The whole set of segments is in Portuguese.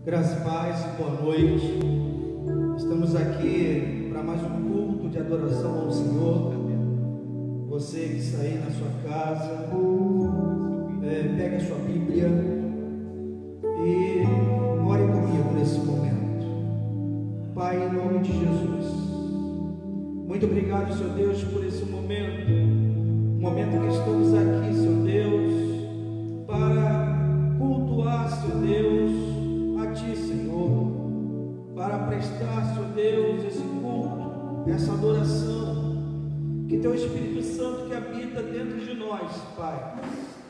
Graças e paz, boa noite. Estamos aqui para mais um culto de adoração ao Senhor. Você que está aí na sua casa, pega a sua Bíblia e ore comigo nesse momento. Pai, em nome de Jesus, muito obrigado, Senhor Deus, por esse momento que estamos aqui, Senhor Deus, para cultuar, Senhor Deus, a Ti, Senhor, para prestar, Senhor Deus, esse culto, essa adoração, que Teu Espírito Santo que habita dentro de nós, Pai,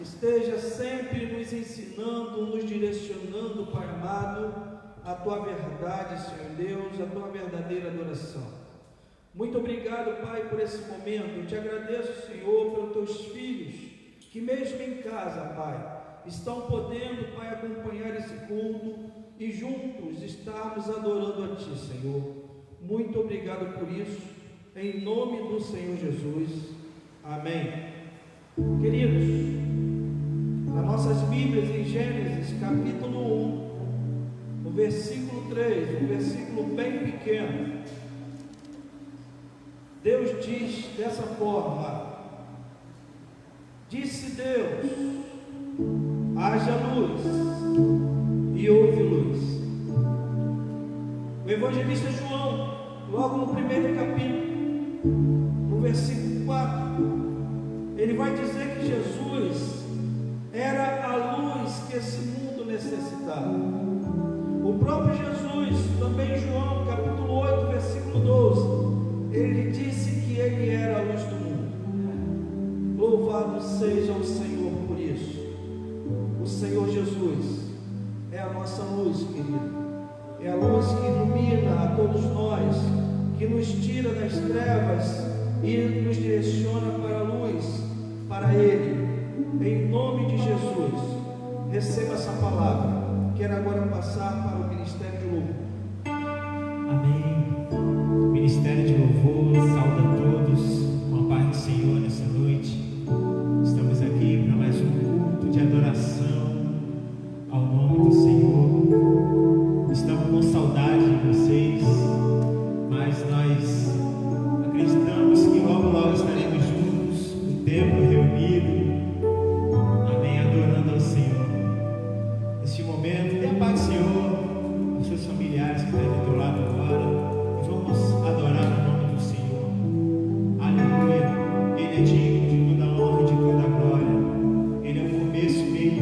esteja sempre nos ensinando, nos direcionando, Pai amado, a Tua verdade, Senhor Deus, a Tua verdadeira adoração. Muito obrigado, Pai, por esse momento. Eu Te agradeço, Senhor, pelos Teus filhos, que mesmo em casa, Pai, estão podendo, Pai, acompanhar esse culto e juntos estarmos adorando a Ti, Senhor. Muito obrigado por isso, em nome do Senhor Jesus. Amém. Queridos, nas nossas Bíblias, em Gênesis, capítulo 1, no versículo 3, um versículo bem pequeno, Deus diz dessa forma: disse Deus, haja luz, e houve luz. O evangelista João, logo no primeiro capítulo, no versículo 4, ele vai dizer que Jesus era a luz que esse mundo necessitava. O próprio Jesus, também em João, capítulo 8, versículo 12, ele disse que ele era a luz do mundo. Louvado seja o Senhor por isso. O Senhor Jesus é a nossa luz, querido. É a luz que ilumina a todos nós, que nos tira das trevas e nos direciona para a luz, para Ele. Em nome de Jesus, receba essa palavra. Quero agora passar para o Ministério de Louvor. Amém. Ministério de Louvor, sauda a todos com a paz do Senhor nessa noite. Estamos aqui para mais um culto de adoração ao nome do Senhor. Estamos com saudade de vocês, mas nós acreditamos que logo estaremos juntos, no templo reunido, amém, adorando ao Senhor. Neste momento, tenha a paz do Senhor, os seus familiares que estão do teu lado agora. Vamos adorar o nome do Senhor. Aleluia. Ele é digno de toda honra e de toda glória. Ele é o começo, meio e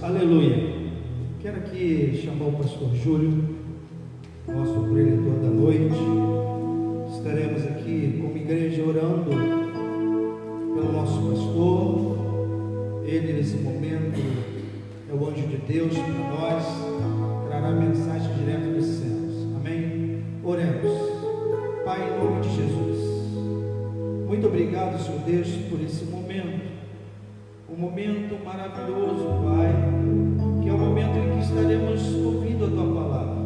aleluia. Quero aqui chamar o pastor Júlio, nosso preletor da noite. Estaremos aqui como igreja orando pelo nosso pastor. Ele nesse momento é o anjo de Deus para nós, trará mensagem direto dos céus, amém? Oremos. Pai, em nome de Jesus, muito obrigado, Senhor Deus, por esse momento, um momento maravilhoso, Pai, que é o momento em que estaremos ouvindo a Tua Palavra.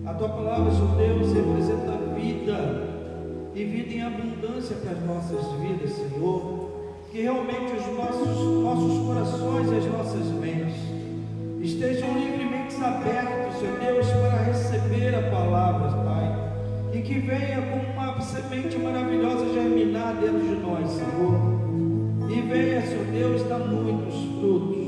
A Tua Palavra, Senhor Deus, representa vida, e vida em abundância para as nossas vidas, Senhor. Que realmente os nossos corações e as nossas mentes estejam livremente abertos, Senhor Deus, para receber a palavra, Pai, e que venha como uma semente maravilhosa germinar dentro de nós, Senhor, e venha, Senhor Deus, dar muitos frutos.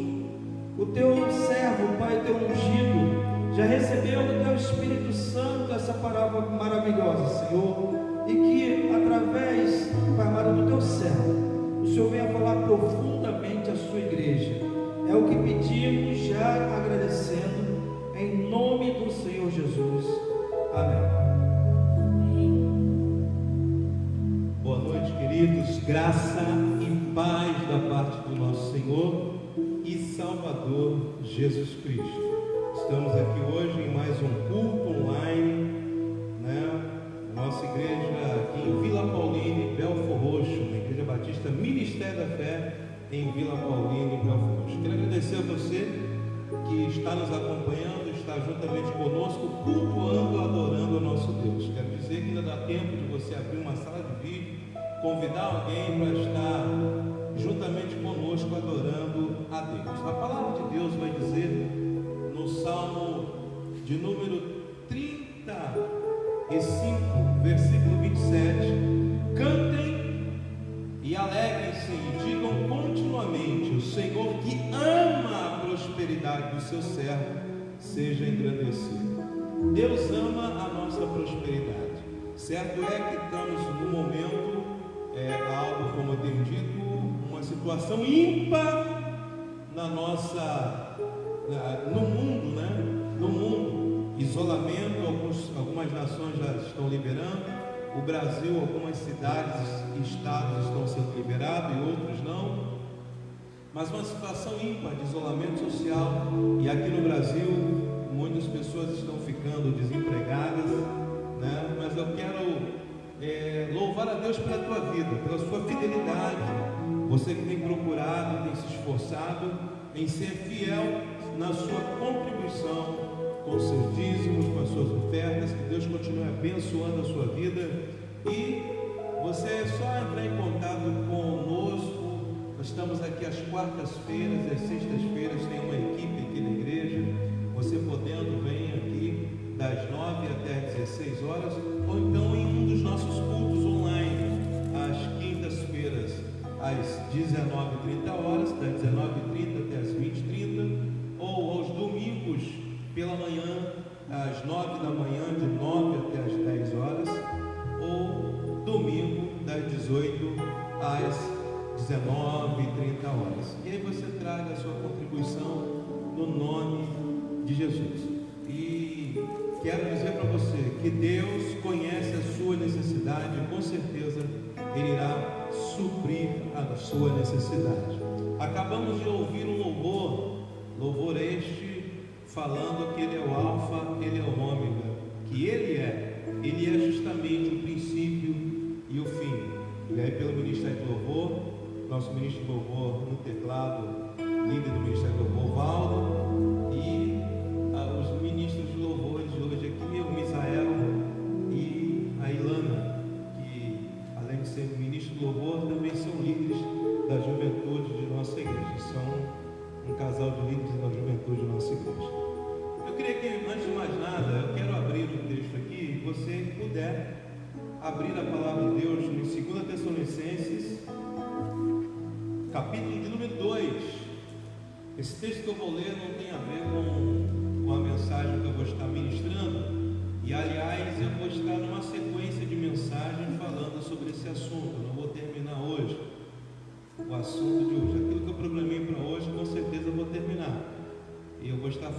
O Teu servo, Pai, Teu ungido, já recebeu do Teu Espírito Santo essa palavra maravilhosa, Senhor, e que através, Pai amado, do Teu servo, o Senhor venha falar profundamente à sua igreja. É o que pedimos, já agradecendo, em nome do Senhor Jesus. Amém. Boa noite, queridos. Graça e paz da parte do nosso Senhor e Salvador Jesus Cristo. Estamos aqui hoje em mais um culto online, né? Nossa igreja aqui em Vila Paulina, em Belfor Roxo, na Igreja Batista Ministério da Fé, em Vila Paulina, em Belfor Roxo. Quero agradecer a você que está nos acompanhando, está juntamente conosco, cultuando, adorando ao nosso Deus. Quero dizer que ainda dá tempo de você abrir uma sala de vídeo, convidar alguém para estar juntamente conosco, adorando a Deus. A palavra de Deus vai dizer no Salmo de número 35, versículo 27, cantem e alegrem-se e digam continuamente: o Senhor que ama a prosperidade do seu servo seja engrandecido. Deus ama a nossa prosperidade. Certo é que estamos no momento, algo como eu tenho dito, uma situação ímpar no mundo, né? No mundo, isolamento, algumas nações já estão liberando, o Brasil, algumas cidades e estados estão sendo liberados e outros não, mas uma situação ímpar de isolamento social, e aqui no Brasil muitas pessoas estão ficando desempregadas, né? Mas eu quero louvar a Deus pela tua vida, pela sua fidelidade, você que tem procurado, tem se esforçado em ser fiel na sua contribuição, com os seus dízimos, com as suas ofertas. Que Deus continue abençoando a sua vida, e você é só entrar em contato conosco. Nós estamos aqui às quartas-feiras, às sextas-feiras tem uma equipe aqui na igreja. Você podendo, vem aqui das 9 até as 16 horas, ou então em um dos nossos cultos online, às quintas-feiras às 19h30, das 19h30 até as 20h30, ou aos domingos pela manhã, às 9 da manhã, de 9 até as 10 horas, ou domingo, das 18 às 19h30. E aí você traga a sua contribuição no nome de Jesus. E quero dizer para você que Deus conhece a sua necessidade, e com certeza Ele irá suprir a sua necessidade. Acabamos de ouvir um louvor este, falando que Ele é o Alfa, Ele é o Ômega, que Ele é justamente o princípio e o fim. E aí, pelo Ministério do Louvor, nosso ministro do Louvor no teclado, líder do Ministério do Louvor, Valdo, e os ministros de louvores de hoje aqui, o Misael e a Ilana, que além de ser ministro do Louvor, também são líderes da juventude de nossa igreja, são um casal de líderes da juventude de nossa igreja. Eu queria que, antes de mais nada, eu quero abrir o texto aqui, você puder abrir a palavra de Deus em 2 Tessalonicenses, capítulo de número 2. Esse texto que eu vou ler não tem a ver com a mensagem que eu vou estar ministrando, e aliás eu vou estar numa sequência de mensagens falando sobre esse assunto. Eu não vou terminar hoje o assunto de hoje, aquilo que eu programei para hoje, com certeza eu vou terminar.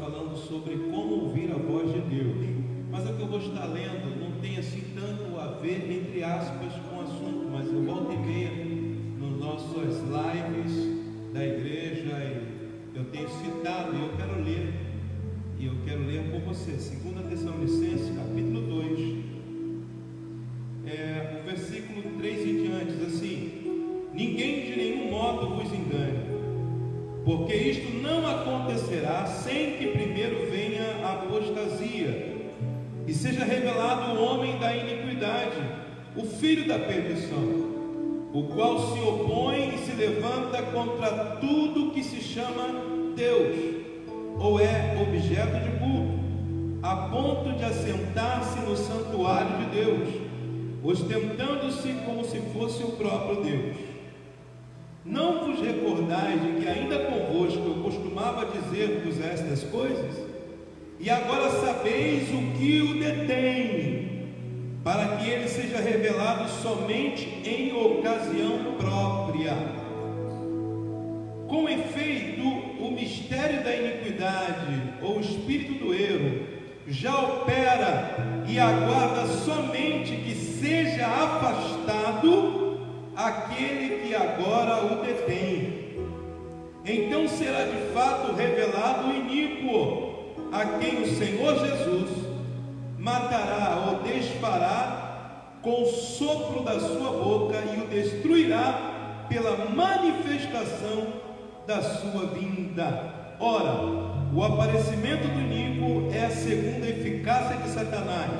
falando sobre como ouvir a voz de Deus. Mas o que eu vou estar lendo não tem assim tanto a ver, entre aspas, com o assunto, mas eu volto e meia nas nossas lives da igreja, eu tenho citado e eu quero ler. E eu quero ler com você, 2 Tessalonicenses, capítulo 2, o versículo 3 em diante, diz assim: ninguém de nenhum modo vos engane, porque isto não acontecerá sem que primeiro venha a apostasia, e seja revelado o homem da iniquidade, o filho da perdição, o qual se opõe e se levanta contra tudo que se chama Deus, ou é objeto de culto, a ponto de assentar-se no santuário de Deus, ostentando-se como se fosse o próprio Deus. Não vos recordais de que ainda convosco eu costumava dizer-vos estas coisas? E agora sabeis o que o detém, para que ele seja revelado somente em ocasião própria. Com efeito, o mistério da iniquidade, ou o espírito do erro, já opera e aguarda somente que seja afastado aquele que agora o detém. Então será de fato revelado o iníquo, a quem o Senhor Jesus matará ou desfará com o sopro da sua boca e o destruirá pela manifestação da sua vinda. Ora, o aparecimento do iníquo é a segunda eficácia de Satanás,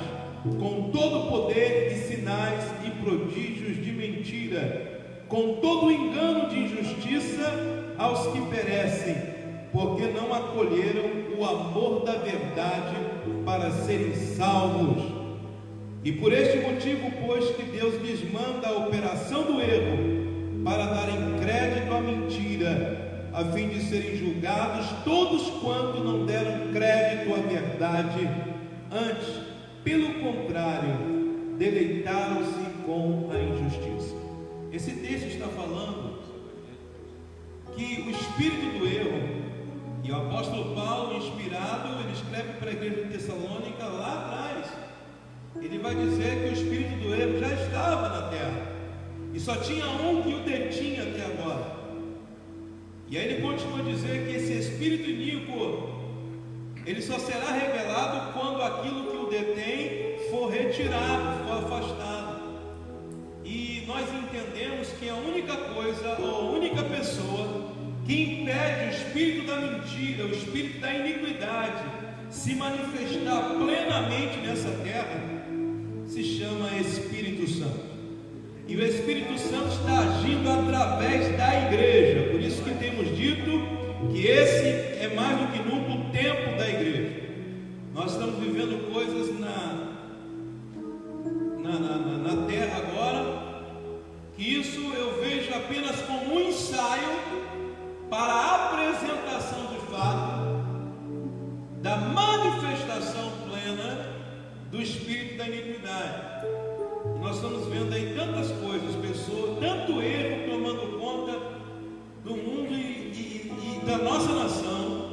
com todo o poder e sinais e prodígios de mentira, com todo o engano de injustiça aos que perecem, porque não acolheram o amor da verdade para serem salvos. E por este motivo, pois que Deus lhes manda a operação do erro, para darem crédito à mentira, a fim de serem julgados todos quanto não deram crédito à verdade, antes, pelo contrário, deleitaram-se com a injustiça. Esse texto está falando que o espírito do erro, e o apóstolo Paulo, inspirado, ele escreve para a igreja de Tessalônica lá atrás, ele vai dizer que o espírito do erro já estava na terra, e só tinha um que o detinha até agora. E aí ele continua a dizer que esse espírito iníquo, ele só será revelado quando aquilo que o detém for retirado, for afastado. E nós entendemos que a única coisa, ou a única pessoa que impede o espírito da mentira, o espírito da iniquidade se manifestar plenamente nessa terra, se chama Espírito Santo. E o Espírito Santo está agindo através da igreja. Por isso que temos dito que esse é mais do que nunca o tempo da igreja. Nós estamos vivendo coisas na terra agora, que isso eu vejo apenas como um ensaio para a apresentação de fato da manifestação plena do espírito da iniquidade. Nós estamos vendo aí tantas coisas, pessoas, tanto erro tomando conta do mundo e da nossa nação.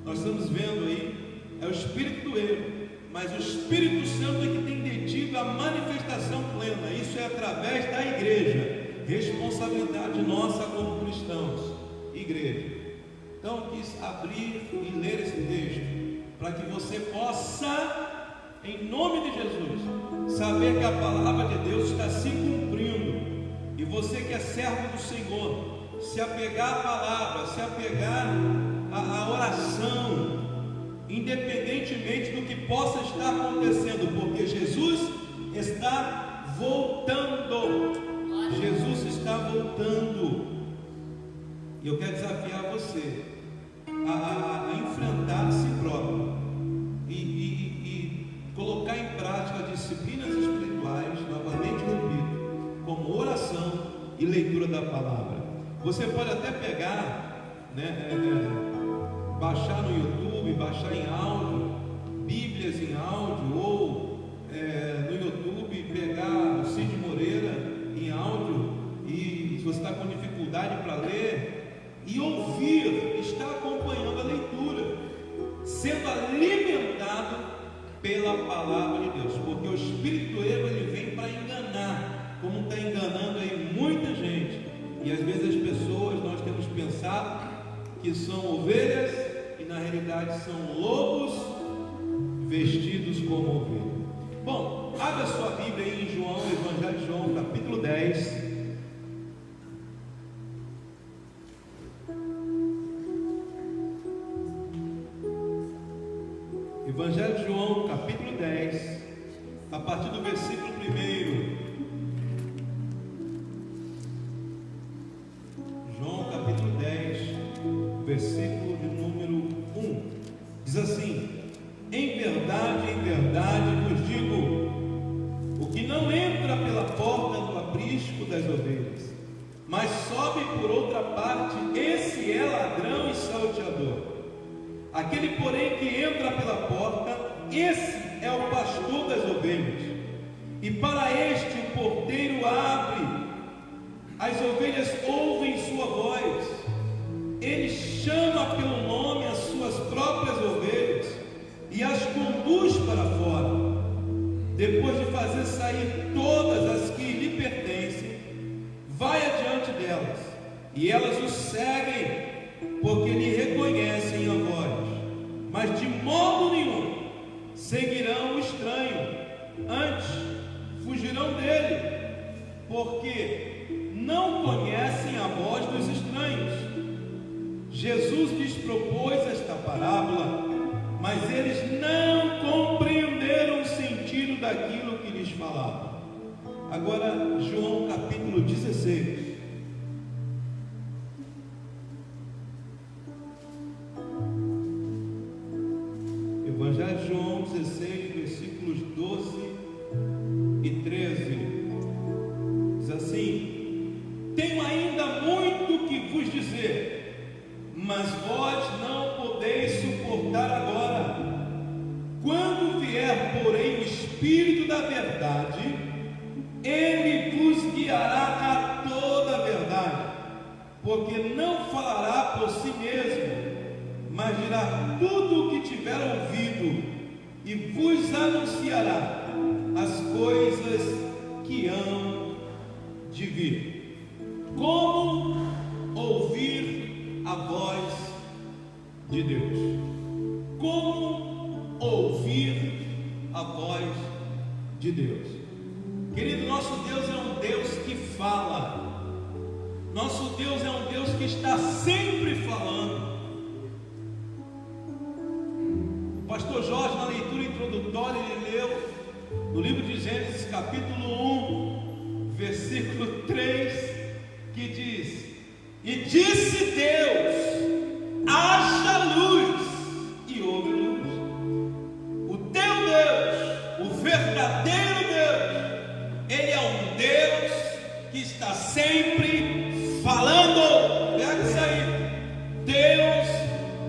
Nós estamos vendo aí, é o espírito do erro, mas o Espírito Santo é que tem detido a manifestação plena. Isso é através da igreja, responsabilidade nossa como cristãos, igreja. Então eu quis abrir e ler esse texto, para que você possa, em nome de Jesus, saber que a palavra de Deus está se cumprindo, e você que é servo do Senhor, se apegar à palavra, se apegar à oração, independentemente do que possa estar acontecendo, porque Jesus está voltando. Jesus está voltando. E eu quero desafiar você a enfrentar a si próprio e colocar em prática disciplinas espirituais, novamente repito, como oração e leitura da palavra. Você pode até pegar, baixar no YouTube, baixar em áudio, Bíblias em áudio, ou no YouTube pegar o Cid Moreira em áudio, e se você está com dificuldade para ler, e ouvir, estar acompanhando a leitura. sendo alimentado pela palavra de Deus, porque o espírito do erro ele vem para enganar, como está enganando aí muita gente, e às vezes as pessoas, nós temos pensado que são ovelhas e na realidade são lobos vestidos como ovelha. Bom, abra sua Bíblia aí em João, Evangelho de João, capítulo 10. Evangelho de João, capítulo 10, a partir do versículo 1. João, capítulo 10, versículo de número 1. Diz assim: em verdade vos digo, o que não entra pela porta do aprisco das ovelhas, mas sobe por outra parte, esse é ladrão e salteador. Aquele, porém, que entra pela porta, esse é o pastor das ovelhas. E para este o porteiro abre, as ovelhas ouvem sua voz. Ele chama pelo nome as suas próprias ovelhas e as conduz para fora. Depois de fazer sair todas as que lhe pertencem, vai adiante delas, e elas o seguem, porque lhe reconhecem a voz. Mas de modo nenhum seguirão o estranho, antes fugirão dele, porque não conhecem a voz dos estranhos. Jesus lhes propôs esta parábola, mas eles não compreenderam o sentido daquilo que lhes falava. Agora, João capítulo 16. Evangelho de João 16, versículos 12 e 13. Diz assim: tenho ainda muito que vos dizer, mas vós não podeis suportar agora. Quando vier, porém, o Espírito da verdade, ele vos guiará a toda a verdade, porque não falará por si mesmo, mas dirá tudo o que tiver ouvido, e vos anunciará as coisas que hão de vir. Como ouvir a voz de Deus? Como ouvir a voz de Deus? Querido, nosso Deus é um Deus que fala. Nosso Deus é um Deus que está sempre falando. O pastor Jorge, na leitura introdutória, ele leu no livro de Gênesis, capítulo 1, versículo 3, que diz: e disse Deus, haja luz, e houve luz. O teu Deus, o verdadeiro Deus, ele é um Deus que está sempre falando. Pega isso aí. Deus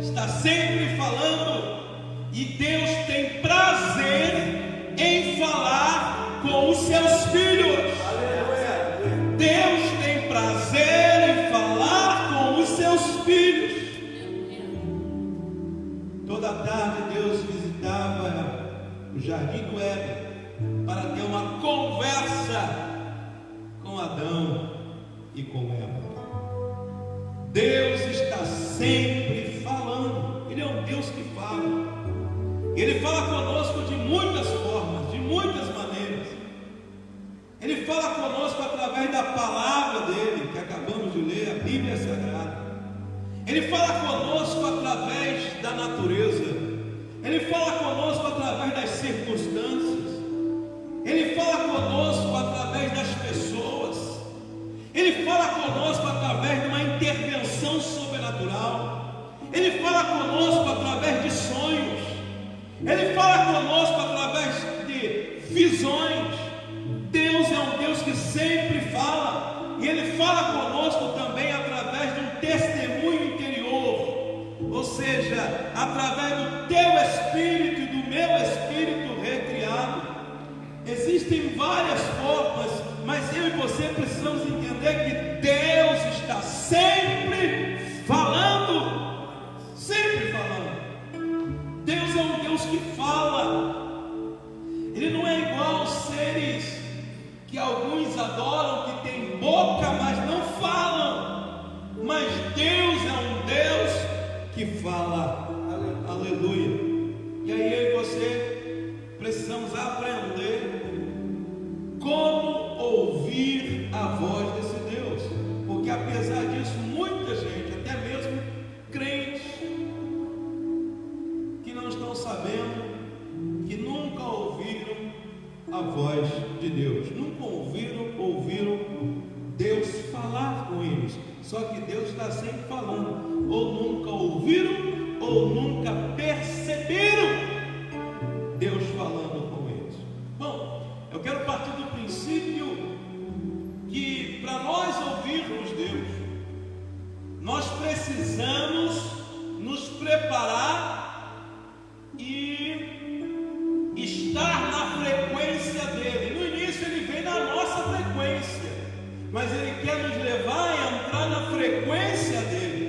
está sempre falando. E Deus tem prazer em falar com os seus filhos. Aleluia. Deus tem prazer em falar com os seus filhos. Toda tarde Deus visitava o jardim do Éden para ter uma conversa com Adão e com Eva. Deus está sempre falando. Ele é um Deus que fala. Ele fala conosco de muitas formas, de muitas maneiras. Ele fala conosco através da palavra dele, que acabamos de ler, a Bíblia Sagrada. Ele fala conosco através da natureza. Ele fala conosco através das circunstâncias. Ele fala conosco através das pessoas. Ele fala conosco através de uma intervenção sobrenatural. Ele fala conosco através de sonhos. Ele fala conosco através de visões. Deus é um Deus que sempre fala. E Ele fala conosco também através de um testemunho interior. Ou seja, através do teu espírito e do meu espírito recriado. Existem várias formas, mas eu e você precisamos entender que Deus está sempre falando. Sempre falando. Deus é um Deus que fala. Ele não é igual aos seres que alguns adoram, que tem boca, mas não falam. Mas Deus é um Deus que fala. Aleluia. E aí eu e você precisamos aprender como ouvir a voz desse Deus. Porque apesar disso, muita gente, até mesmo crentes, que não estão sabendo, que nunca ouviram a voz de Deus, nunca ouviram Deus falar com eles. Só que Deus está sempre falando, ou nunca ouviram, ou nunca perceberam Deus falando com eles. Bom, eu quero partir do princípio que para nós ouvirmos Deus, nós precisamos nos preparar e estar na frequência dele. No início ele vem na nossa frequência, mas ele quer nos levar a entrar na frequência dele.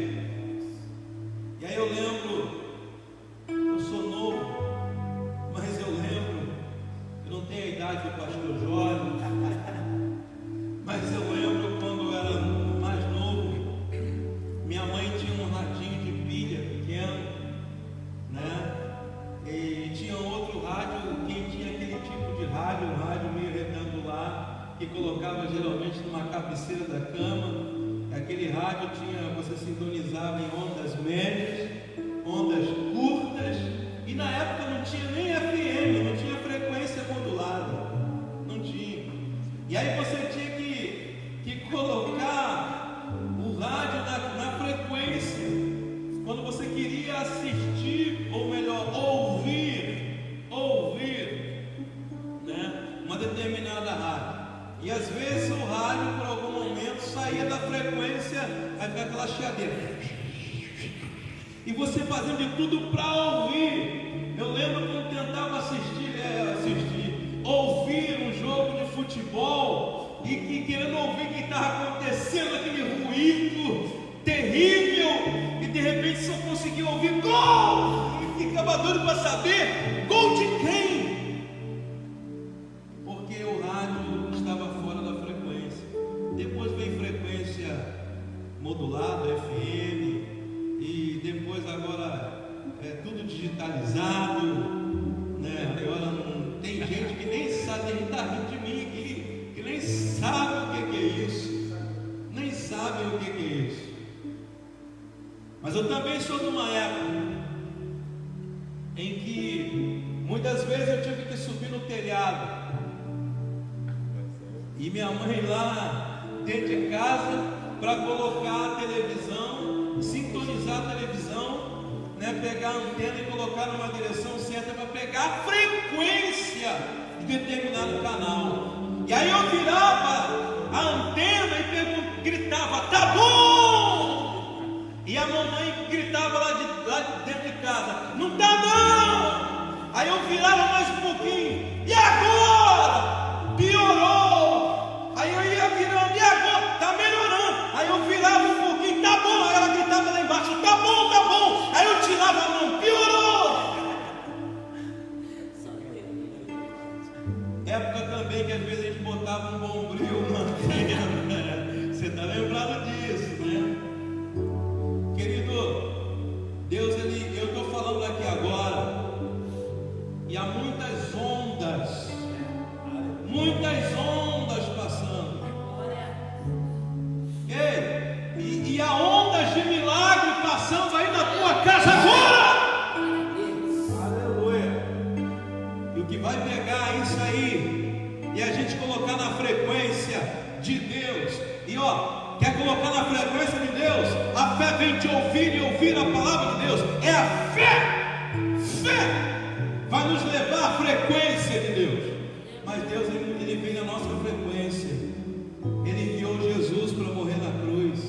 E aí eu lembro, eu sou novo, mas eu lembro, eu não tenho a idade do pastor Jorge, mas eu lembro quando eu era mais novo, minha mãe tinha um radinho de pilha pequeno, né? E tinha outro rádio, quem tinha aquele tipo de rádio, um rádio meio retangular, que colocava geralmente numa cabeceira da cama. Aquele rádio tinha, você sintonizava em ondas médias, ondas curtas, e na época não tinha nem FM, não tinha frequência modulada, não tinha. E aí você tinha que colocar o rádio na frequência, quando você queria assistir, ou melhor, ouvir, né, uma determinada rádio. E às vezes o rádio, por algum momento, saía da frequência, aí ficava aquela chiadeira. E você fazendo de tudo para ouvir. Eu lembro quando tentava ouvir um jogo de futebol e querendo ouvir o que estava acontecendo, aquele ruído terrível, e de repente só conseguia ouvir gol! E ficava doido para saber gol de quem? Porque o rádio estava fora da frequência. Depois vem frequência modulada, FM, e depois agora é tudo digitalizado, né? Agora não tem gente que nem sabe, tem gente que está rindo de mim que nem sabe o que é isso, nem sabe o que é isso. Mas eu também sou de uma época em que muitas vezes eu tive que subir no telhado, e minha mãe lá dentro de casa, para colocar a televisão, sintonizar a televisão, né, pegar a antena e colocar numa direção certa para pegar a frequência de determinado canal. E aí eu virava a antena e gritava, tá bom! E a mamãe gritava lá dentro de casa, não tá não! Aí eu virava mais um pouquinho, e agora? Piorou! Aí eu ia virando, e agora? Tá melhorando! Aí eu virava um pouquinho, tá bom! Aí ela gritava lá embaixo, tá bom, tá bom! Aí eu tirava a mão, piorou! Época também que às vezes a gente botava um bombril na antena, você tá lembrado disso, né? Querido, Deus, eu estou falando aqui agora, e há muitas ondas passando. Ei, e há ondas de milagre passando aí na tua casa agora. Aleluia. E o que vai pegar isso aí, e a gente colocar na frequência de Deus, e ó, quer colocar na frequência de Deus? A fé vem de ouvir e ouvir a palavra de Deus. É a fé vai nos levar à frequência de Deus. Mas Deus, ele vem na nossa frequência. Ele enviou Jesus para morrer na cruz.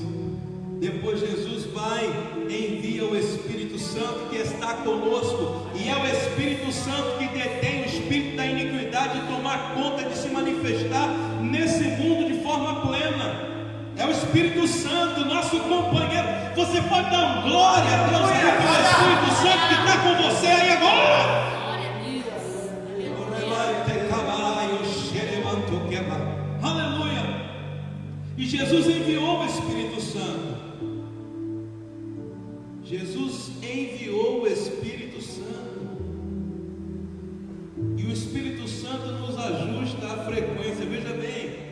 Depois Jesus vai e envia o Espírito Santo que está conosco, e é o Espírito Santo que detém o espírito da iniquidade de tomar conta, de se manifestar nesse mundo de forma plena. É o Espírito Santo, nosso companheiro. Você pode dar glória a Deus, porque é o Espírito Santo que está com você aí agora. enviou o Espírito Santo. E o Espírito Santo nos ajusta à frequência. Veja bem,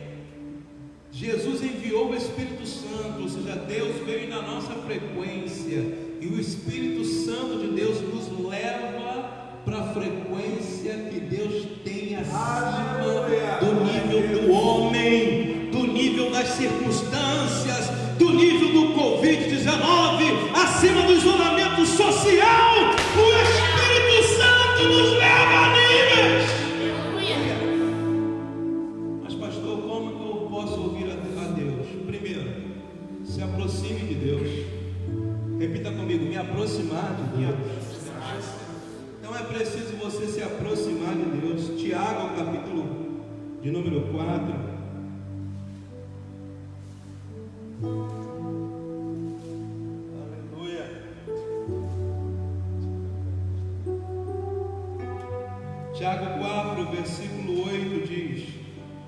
Jesus enviou o Espírito Santo, ou seja, Deus veio na nossa frequência. E o Espírito Santo de Deus nos leva para a frequência que Deus tem acima do nível do homem, do nível das circunstâncias, do nível do Covid-19, acima do isolamento social. O Espírito Santo nos leva a níveis. Mas pastor, como que eu posso ouvir a Deus? Primeiro, se aproxime de Deus. Repita comigo: me aproximar de Deus. Então é preciso você se aproximar de Deus. Tiago, capítulo de número 4. Aleluia. Tiago 4, versículo 8 diz: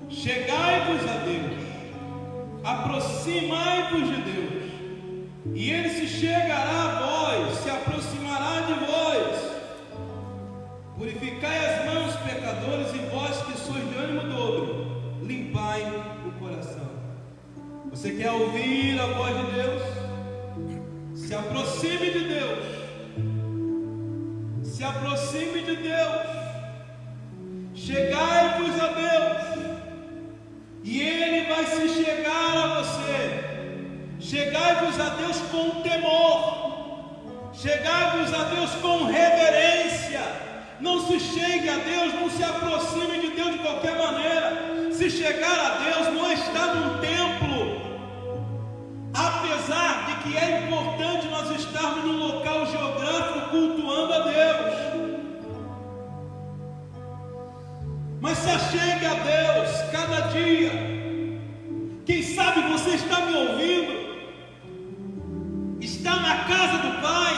chegai-vos a Deus, aproximai-vos de Deus, e Ele se chegará a vós, se aproximará de vós. Purificai as mãos, pecadores, e vós que sois de ânimo dobre, limpai o coração. Você quer ouvir a voz de Deus? Se aproxime de Deus. Se aproxime de Deus. Chegai-vos a Deus, e Ele vai se chegar a você. Chegai-vos a Deus com temor. Chegai-vos a Deus com reverência. Não se chegue a Deus, não se aproxime de Deus de qualquer maneira. Se chegar a Deus não é estar num templo, apesar de que é importante nós estarmos num local geográfico cultuando a Deus. Mas se achegue a Deus cada dia. Quem sabe você está me ouvindo, está na casa do Pai,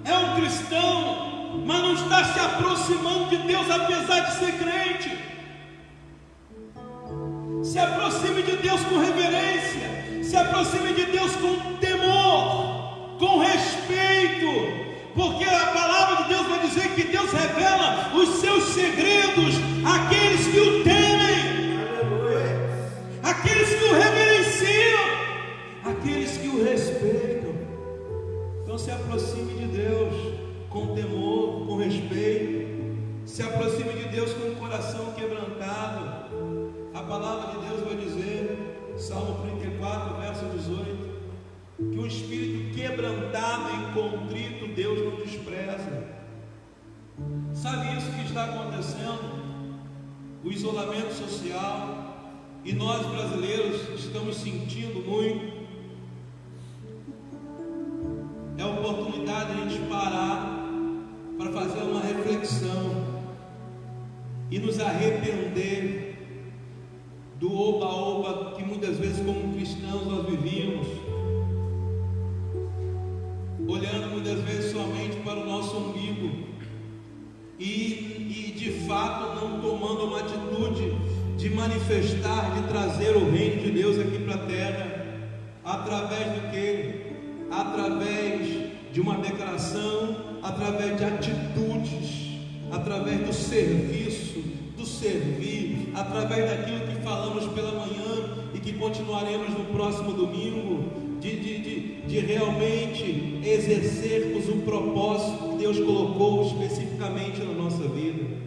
é um cristão, mas não está se aproximando de Deus apesar de ser crente. Se aproxime de Deus com reverência, se aproxime de Deus com temor, com respeito, porque a palavra de Deus vai dizer que Deus revela os seus segredos àqueles que o temem, àqueles que o reverenciam, àqueles que o respeitam. Então se aproxime de Deus com temor, com respeito. Se aproxime de Deus com o coração quebrantado. A palavra de Deus vai dizer, Salmo 34, verso 18, que o espírito quebrantado e contrito Deus não despreza. Sabe isso que está acontecendo? O isolamento social, e nós brasileiros estamos sentindo muito. É a oportunidade de a gente parar para fazer uma reflexão e nos arrepender do oba-oba que muitas vezes como cristãos nós vivíamos, olhando muitas vezes somente para o nosso umbigo e de fato não tomando uma atitude de manifestar, de trazer o reino de Deus aqui para a terra. Através do que? Através de uma declaração, através de atitudes, através do serviço, do servir, através daquilo que falamos pela manhã e que continuaremos no próximo domingo, de realmente exercermos o propósito que Deus colocou especificamente na nossa vida.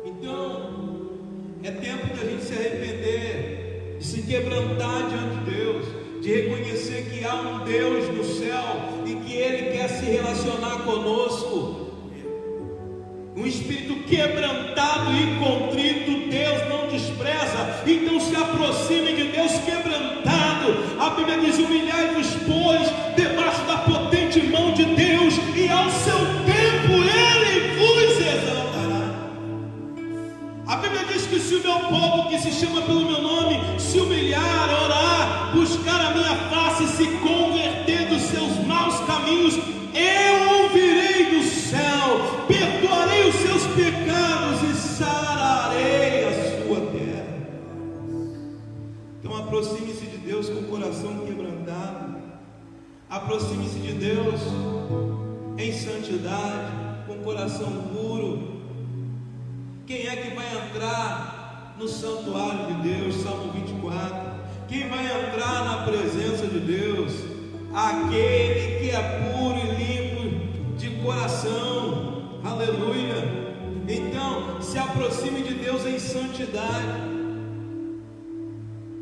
Então, é tempo de a gente se arrepender, de se quebrantar diante de Deus, de reconhecer que há um Deus no céu e que Ele quer se relacionar conosco. Um espírito quebrantado e contrito Deus não despreza. Então se aproxime de Deus quebrantado. A Bíblia diz: humilhai-vos, pois, debaixo da potente mão de Deus, e ao seu tempo Ele vos exaltará. A Bíblia diz que se o meu povo, que se chama pelo meu nome, se humilhar, orar, buscar a minha face, se converter dos seus maus caminhos, eu ouvirei do céu, perdoarei os seus pecados e sararei a sua terra. Então aproxime-se de Deus com o coração quebrantado Aproxime-se de Deus em santidade, com coração puro. Quem é que vai entrar no santuário de Deus? Salmo 24. Quem vai entrar na presença de Deus? Aquele que é puro e limpo de coração. Aleluia. Então, se aproxime de Deus em santidade.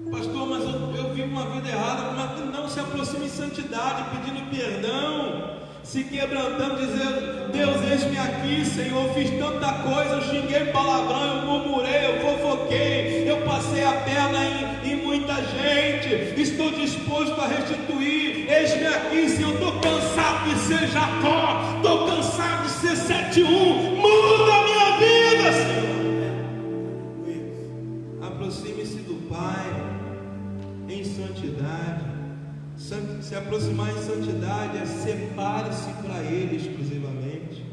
Pastor, mas eu vivo uma vida errada. Mas não, se aproxime em santidade, pedindo perdão, se quebrantando, dizendo: Deus, eis-me aqui, Senhor, eu fiz tanta coisa, eu xinguei palavrão, eu murmurei, eu fofoquei, eu passei a perna em muita gente, estou disposto a restituir. Eis-me aqui, Senhor, estou cansado de ser Jacó, estou cansado de ser 7-1, muda a minha vida, Senhor. Aproxime-se do Pai em santidade. Se aproximar em santidade é separe-se para Ele exclusivamente.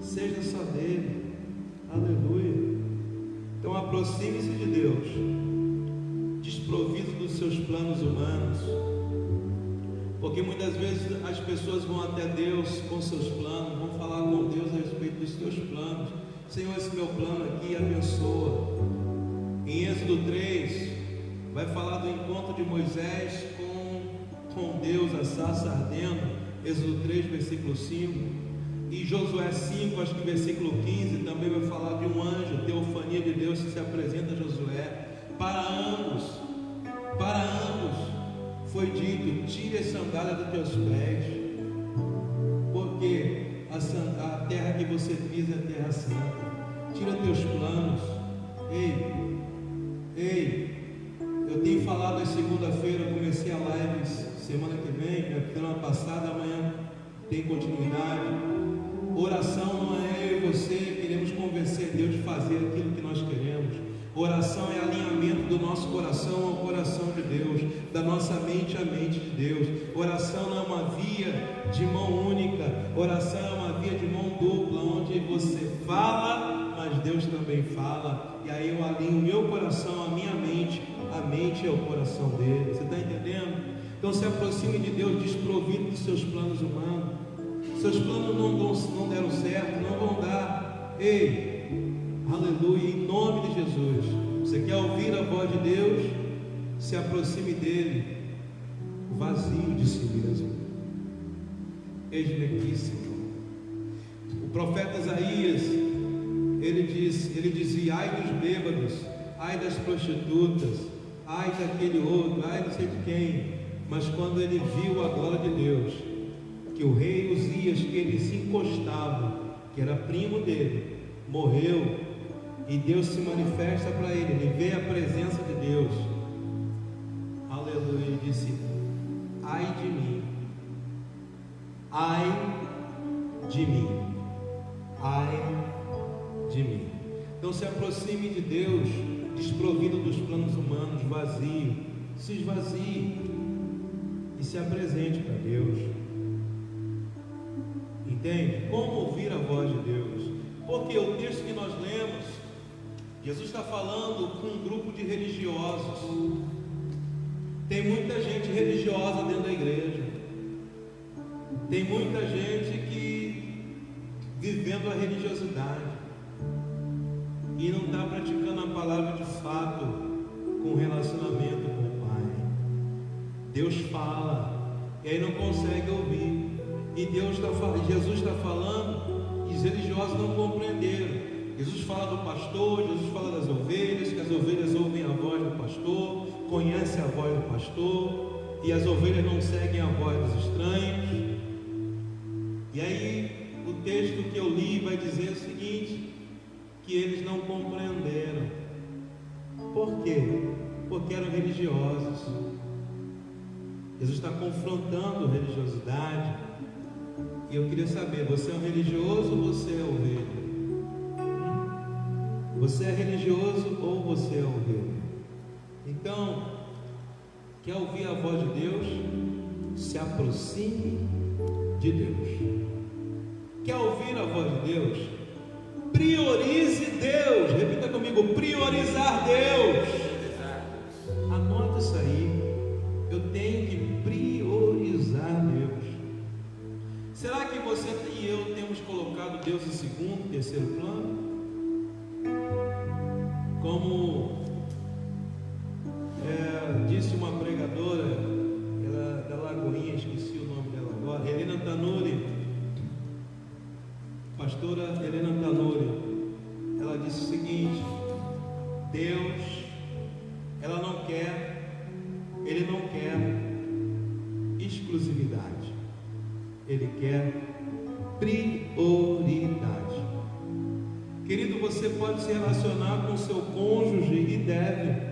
Seja só dele. Aleluia. Então aproxime-se de Deus, desprovido dos seus planos humanos, porque muitas vezes as pessoas vão até Deus com seus planos, vão falar com Deus a respeito dos seus planos. Senhor, esse meu plano aqui abençoa. Em Êxodo 3 vai falar do encontro de Moisés com Deus, a sarça ardendo. Êxodo 3 versículo 5. E Josué 5, acho que versículo 15, também vai falar de um anjo, teofania de Deus que se apresenta a Josué. Para ambos foi dito: tire as sandálias dos teus pés, porque a terra que você pisa é terra santa. Tira teus planos. Ei, eu tenho falado na segunda-feira, eu comecei a live semana que vem, semana passada, amanhã tem continuidade. Oração não é eu e você queremos convencer Deus de fazer aquilo que nós queremos. Oração é alinhamento do nosso coração ao coração de Deus, da nossa mente à mente de Deus. Oração não é uma via de mão única, oração é uma via de mão dupla, onde você fala, mas Deus também fala. E aí eu alinho o meu coração à minha mente, a mente é o coração dele. Você está entendendo? Então se aproxime de Deus desprovido dos seus planos humanos. Seus planos não deram certo, não vão dar. Ei, aleluia, em nome de Jesus. Você quer ouvir a voz de Deus? Se aproxime dele, vazio de si mesmo. Eis-me aqui, Senhor. O profeta Isaías, ele dizia: ai dos bêbados, ai das prostitutas, ai daquele outro, ai não sei de quem. Mas quando ele viu a glória de Deus, que o rei Uzias, que ele se encostava, que era primo dele, morreu, e Deus se manifesta para ele, ele vê a presença de Deus, aleluia, ele disse: ai de mim, ai de mim, ai de mim. Então se aproxime de Deus, desprovido dos planos humanos, vazio, se esvazie e se apresente para Deus. Entende? Como ouvir a voz de Deus? Porque o texto que nós lemos, Jesus está falando com um grupo de religiosos. Tem muita gente religiosa dentro da igreja. Tem muita gente que vivendo a religiosidade e não está praticando a palavra de fato com relacionamento com o Pai. Deus fala e aí não consegue ouvir. E Jesus está falando e os religiosos não compreenderam. Jesus fala do pastor, Jesus fala das ovelhas, que as ovelhas ouvem a voz do pastor, conhecem a voz do pastor, e as ovelhas não seguem a voz dos estranhos. E aí o texto que eu li vai dizer o seguinte: que eles não compreenderam. Por quê? Porque eram religiosos. Jesus está confrontando a religiosidade. E eu queria saber, você é um religioso ou você é ovelha? Você é religioso ou você é ovelha? Então, quer ouvir a voz de Deus? Se aproxime de Deus. Quer ouvir a voz de Deus? Priorize Deus. Repita comigo: priorizar Deus. Anota isso aí. Eu tenho que priorizar colocado Deus em segundo, terceiro plano, como disse uma pregadora, ela da Lagoinha, esqueci o nome dela agora, Helena Tanuri, pastora Helena Tanuri, ela disse o seguinte: Deus, Ele não quer exclusividade, Ele quer prioridade. Querido, você pode se relacionar com seu cônjuge e deve.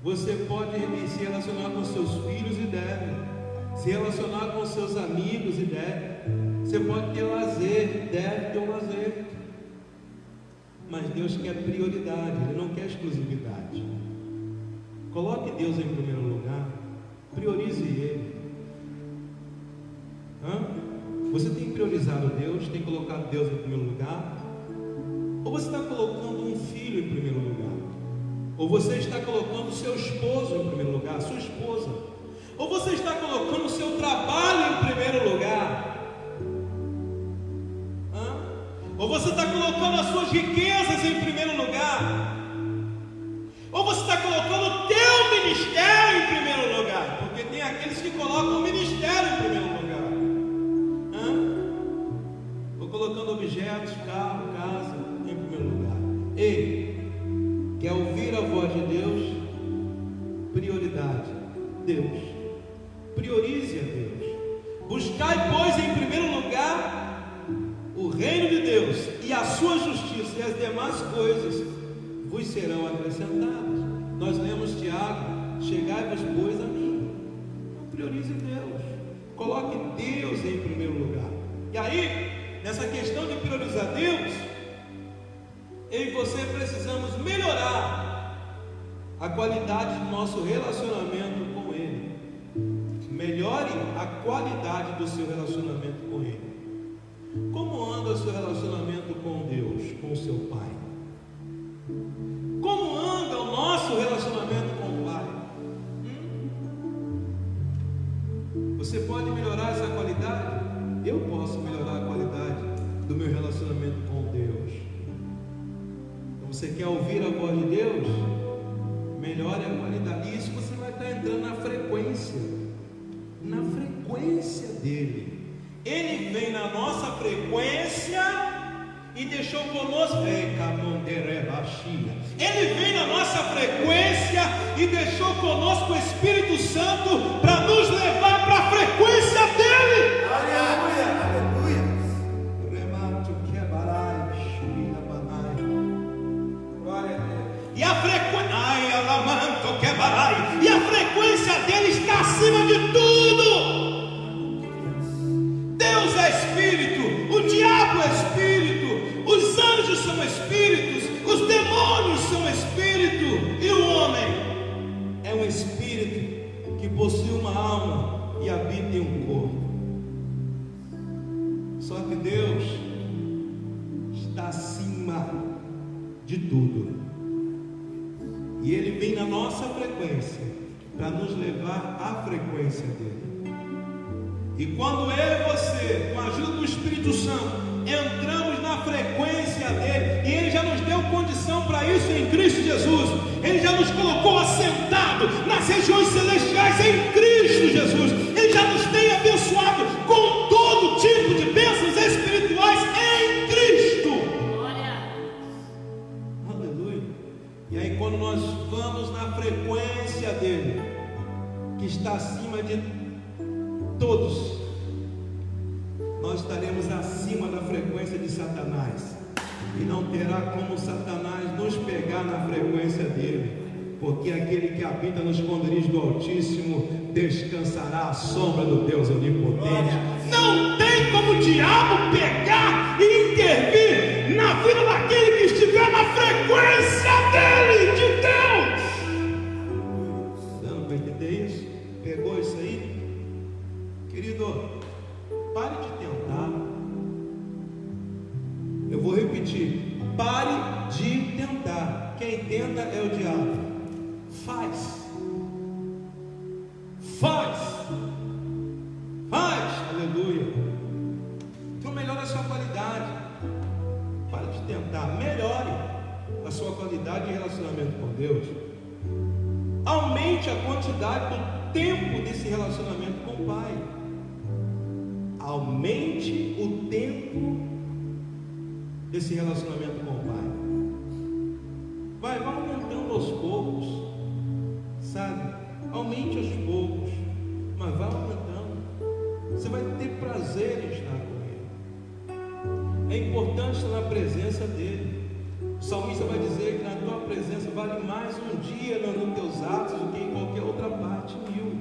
Você pode se relacionar com seus filhos e deve. Se relacionar com seus amigos e deve. Você pode ter lazer e deve ter um lazer. Mas Deus quer prioridade, Ele não quer exclusividade. Coloque Deus em primeiro lugar. Priorize Ele. Você tem priorizado Deus? Tem colocado Deus em primeiro lugar? Ou você está colocando um filho em primeiro lugar? Ou você está colocando o seu esposo em primeiro lugar, sua esposa? Ou você está colocando o seu trabalho em primeiro lugar? Ou você está colocando as suas riquezas em primeiro lugar? Ou você está colocando o teu ministério em primeiro lugar? Porque tem aqueles que colocam o ministério em primeiro lugar. Ou colocando objetos, carro, casa em primeiro lugar. Ei, quer ouvir a voz de Deus? Prioridade, Deus. Priorize a Deus. Buscai, pois, em primeiro lugar o reino de Deus e a sua justiça, e as demais coisas vos serão acrescentadas. Nós lemos Tiago: chegai-vos, pois, a mim. Então, priorize Deus. Coloque Deus em primeiro lugar. E aí, nessa questão de priorizar Deus, eu e você precisamos melhorar a qualidade do nosso relacionamento com Ele. Melhore a qualidade do seu relacionamento com Ele. Como anda o seu relacionamento com Deus, com o seu Pai? Como anda o nosso relacionamento com o Pai? Você pode melhorar essa qualidade? Eu posso melhorar a qualidade do meu relacionamento com Deus. Então, você quer ouvir a voz de Deus? Melhore a qualidade. Isso você vai estar entrando na frequência dele. Ele vem na nossa frequência e deixou conosco. Ele vem na nossa frequência e deixou conosco o Espírito Santo para nos levar para a frequência dele. Aleluia, aleluia. E a frequência dele está acima de tudo. Deus é Espírito, o diabo é Espírito, os anjos são Espíritos, os demônios são Espírito, e o homem é um Espírito que possui uma alma e habita em um corpo. Só que Deus está acima de tudo, e Ele vem na nossa frequência para nos levar à frequência dele. E quando eu e você, com a ajuda do Espírito Santo, entramos na frequência dele, e Ele já nos deu condição para isso em Cristo Jesus. Ele já nos colocou assentado nas regiões celestiais em Cristo Jesus. Ele já nos tem abençoado com todo tipo de bênçãos espirituais em Cristo. Glória. Aleluia. E aí, quando nós vamos na frequência dele, que está acima de todos, nós estaremos acima da frequência de Satanás, e não terá como Satanás nos pegar na frequência dele, porque aquele que habita nos esconderijos do Altíssimo descansará à sombra do Deus Onipotente. Não tem como o diabo pegar e intervir na vida daquele que estiver na frequência dele, de Deus. Dando para entender isso? Pegou isso aí? Querido, pare de tentar. Eu vou repetir: pare de tentar. Quem tenta é o diabo. Faz. Aleluia. Então melhora a sua qualidade. Deus, aumente a quantidade do tempo desse relacionamento com o Pai. Aumente o tempo desse relacionamento com o Pai. Vai aumentando aos poucos, sabe? Aumente aos poucos, mas vai aumentando. Você vai ter prazer em estar com Ele. É importante estar na presença dEle. O salmista vai dizer que na tua presença vale mais um dia nos teus atos do que em qualquer outra parte 1000.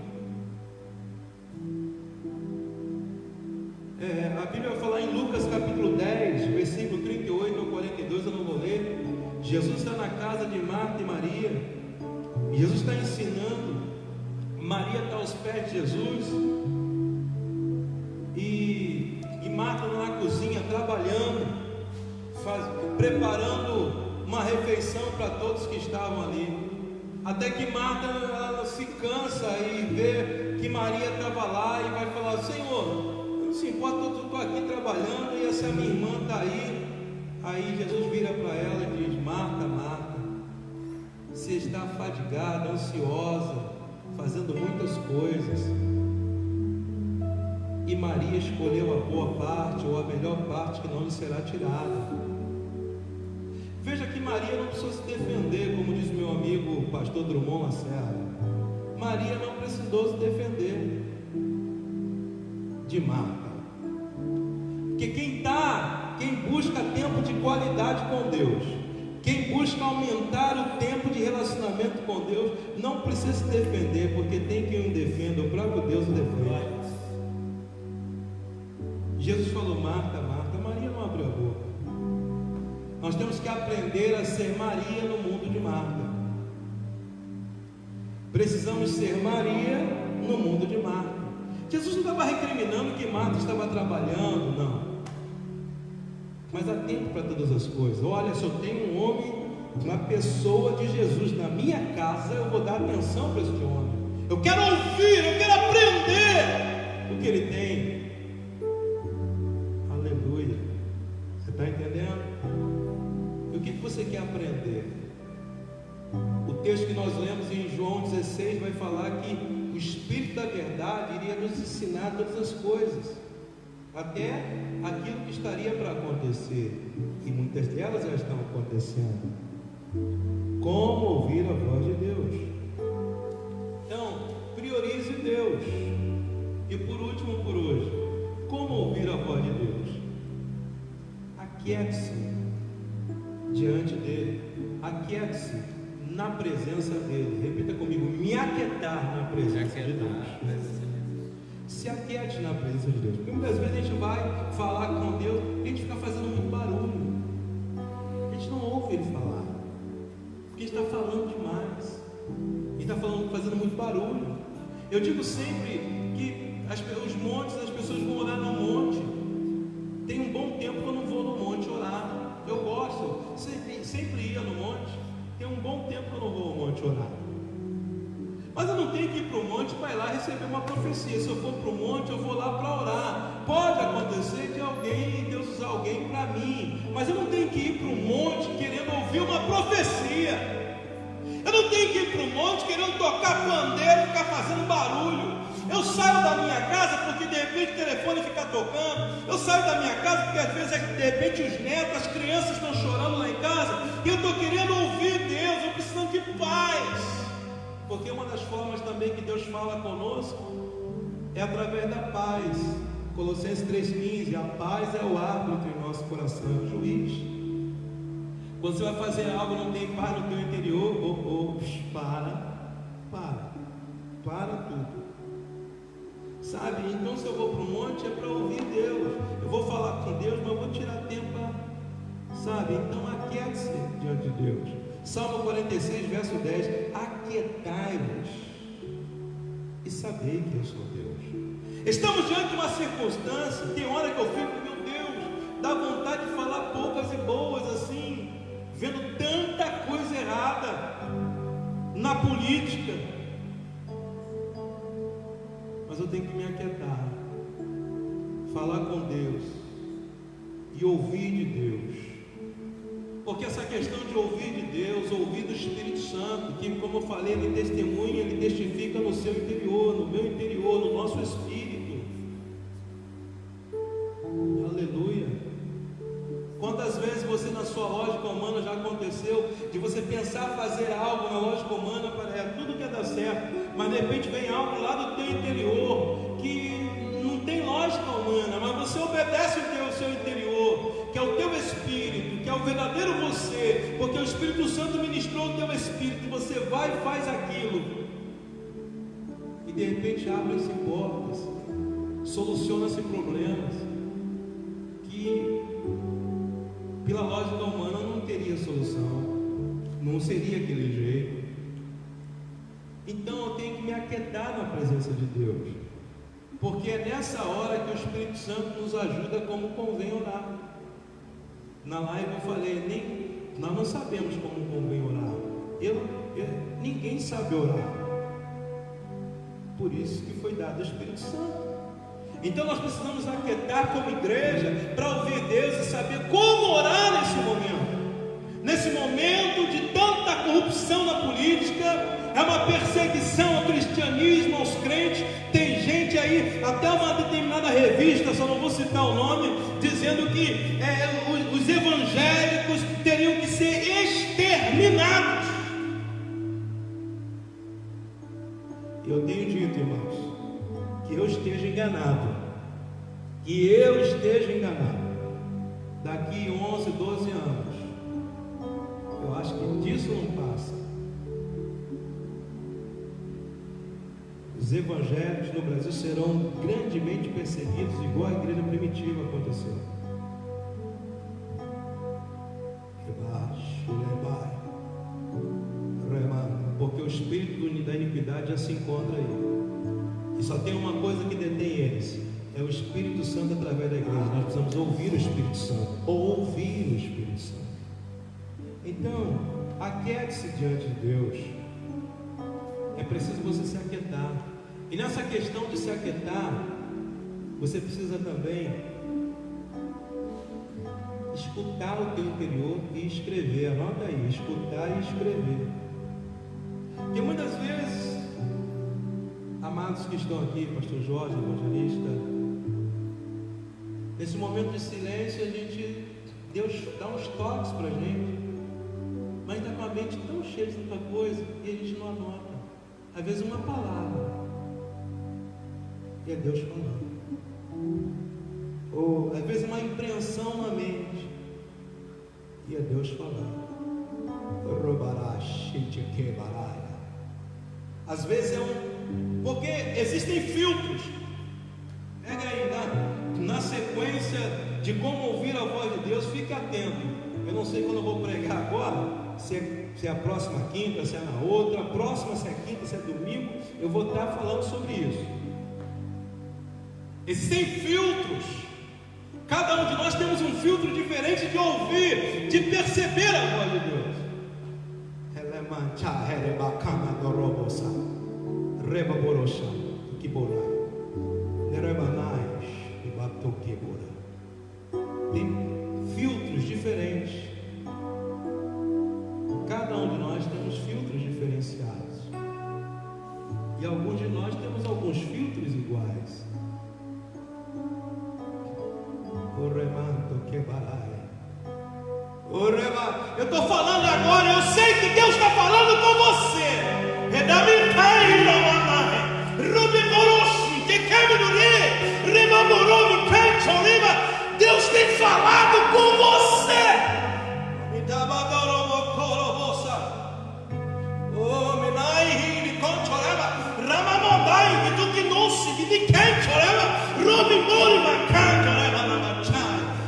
A Bíblia vai falar em Lucas capítulo 10, versículo 38 ao 42, eu não vou ler. Jesus está na casa de Marta e Maria, e Jesus está ensinando. Maria está aos pés de Jesus, e Marta na cozinha trabalhando, preparando uma refeição para todos que estavam ali. Até que Marta ela se cansa e vê que Maria estava lá e vai falar: Senhor, não se importa, eu estou aqui trabalhando e essa minha irmã está aí. Aí Jesus vira para ela e diz: Marta, Marta, você está fadigada, ansiosa, fazendo muitas coisas, e Maria escolheu a boa parte, ou a melhor parte, que não lhe será tirada. Veja que Maria não precisou se defender, como diz meu amigo pastor Drummond Lacerda. Maria não precisou se defender de Marta, porque quem busca tempo de qualidade com Deus, quem busca aumentar o tempo de relacionamento com Deus, não precisa se defender, porque tem quem o defenda, o próprio Deus o defende. Jesus falou: Marta, Marta. Maria não abriu a boca. Nós temos que aprender a ser Maria no mundo de Marta. Precisamos ser Maria no mundo de Marta. Jesus não estava recriminando que Marta estava trabalhando, não. Mas há tempo para todas as coisas. Olha, se eu tenho um homem, uma pessoa de Jesus na minha casa, eu vou dar atenção para esse homem. Eu quero ouvir, eu quero aprender o que ele tem. Aleluia. Você está entendendo? E o que você quer aprender? O texto que nós lemos em João 16 vai falar que o Espírito da verdade iria nos ensinar todas as coisas, até aquilo que estaria para acontecer, e muitas delas já estão acontecendo. Como ouvir a voz de Deus? Então, priorize Deus. E por último, por hoje, como ouvir a voz de Deus? Aquiete-se diante dele, aquiete-se na presença dele. Repita comigo: me aquietar na presença de Deus. Se aquiete na presença de Deus, porque muitas vezes a gente vai falar com Deus e a gente fica fazendo muito barulho, a gente não ouve Ele falar, porque a gente está falando demais, a gente está fazendo muito barulho. Eu digo sempre que os montes, as pessoas vão orar no monte. Tem um bom tempo que eu não vou no monte orar. Eu gosto, sempre ia no monte. Tem um bom tempo que eu não vou ao monte orar. Mas eu não tenho que ir para o monte para ir lá receber uma profecia. Se eu for para o monte, eu vou lá para orar. Pode acontecer de Deus usar alguém para mim, mas eu não tenho que ir para o monte querendo ouvir uma profecia. Eu não tenho que ir para o monte querendo tocar pandeiro e ficar fazendo barulho. Eu saio da minha casa porque de repente o telefone fica tocando. Eu saio da minha casa porque às vezes de repente os netos, as crianças estão chorando lá em casa, e eu estou querendo ouvir Deus, eu precisando de paz. Porque uma das formas também que Deus fala conosco é através da paz. Colossenses 3,15: a paz é o árbitro em nosso coração, é o juiz. Quando você vai fazer algo e não tem paz no teu interior, para tudo. Sabe? Então, se eu vou para o monte é para ouvir Deus. Eu vou falar com Deus, mas eu vou tirar tempo para, sabe? Então, aquiete-se diante de Deus. Salmo 46, verso 10: aquietai-vos e sabei que eu sou Deus. Estamos diante de uma circunstância, tem hora que eu fico, meu Deus, dá vontade de falar poucas e boas assim, vendo tanta coisa errada na política. Mas eu tenho que me aquietar, falar com Deus e ouvir de Deus, Porque essa questão de ouvir de Deus, ouvir do Espírito Santo, que, como eu falei, ele testemunha, ele testifica no seu interior, no meu interior, no nosso espírito. Aleluia. Quantas vezes você, na sua lógica humana, já aconteceu de você pensar fazer algo na lógica humana, tudo quer dar certo, mas de repente vem algo lá do teu interior que não tem lógica humana, mas você obedece o seu interior, que é o teu espírito, que é o verdadeiro você, porque o Espírito Santo ministrou o teu espírito, e você vai e faz aquilo, e de repente abrem-se portas, soluciona-se problemas que pela lógica humana não teria solução, não seria aquele jeito. Então eu tenho que me aquietar na presença de Deus, porque é nessa hora que o Espírito Santo nos ajuda como convém orar. Na live eu falei, nós não sabemos como convém orar, ninguém sabe orar, por isso que foi dado o Espírito Santo. Então nós precisamos aquietar como igreja para ouvir Deus e saber como orar nesse momento de tanta corrupção na política. É uma perseguição ao cristianismo, aos crentes. Tem gente aí, até uma determinada revista, só não vou citar o nome, dizendo que os evangélicos teriam que ser exterminados. Eu tenho dito, irmãos, que eu esteja enganado, daqui 11, 12 anos, eu acho que disso não passa. Os evangélicos no Brasil serão grandemente perseguidos, igual a igreja primitiva aconteceu. Porque o espírito da iniquidade já se encontra aí. E só tem uma coisa que detém eles, é o Espírito Santo através da igreja. Nós precisamos ouvir o Espírito Santo, ouvir o Espírito Santo. Então, aquiete-se diante de Deus. É preciso você se aquietar. E nessa questão de se aquietar, você precisa também escutar o teu interior e escrever. Anota aí, escutar e escrever. Porque muitas vezes, amados que estão aqui, pastor Jorge, evangelista, nesse momento de silêncio, Deus dá uns toques para a gente, mas está com a mente tão cheia de tanta coisa, e a gente não anota. Às vezes uma palavra, e é Deus falando. Ou às vezes uma impressão na mente, e é Deus falando. Às vezes porque existem filtros. Pega aí na sequência de como ouvir a voz de Deus, fique atento. Eu não sei quando eu vou pregar agora, se é a próxima quinta, se é na outra, a próxima se é quinta, se é domingo, eu vou estar falando sobre isso. Existem filtros. Cada um de nós temos um filtro diferente de ouvir, de perceber a voz de Deus. Tem filtros diferentes. Cada um de nós temos filtros diferenciados. E alguns de nós temos alguns filtros iguais. Eu estou falando agora, eu sei que Deus está falando com você. Deus tem falado com você.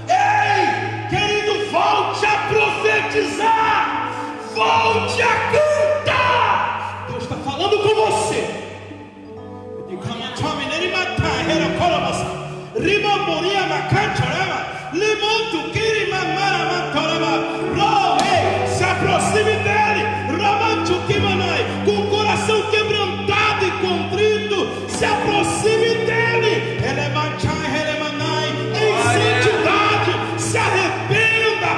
Ei, querido, volte a profetizar, volte a cantar. Deus está falando com você. Se aproxime dele, com o coração quebrantado e contrito, se aproxime dele, em santidade, se arrependa,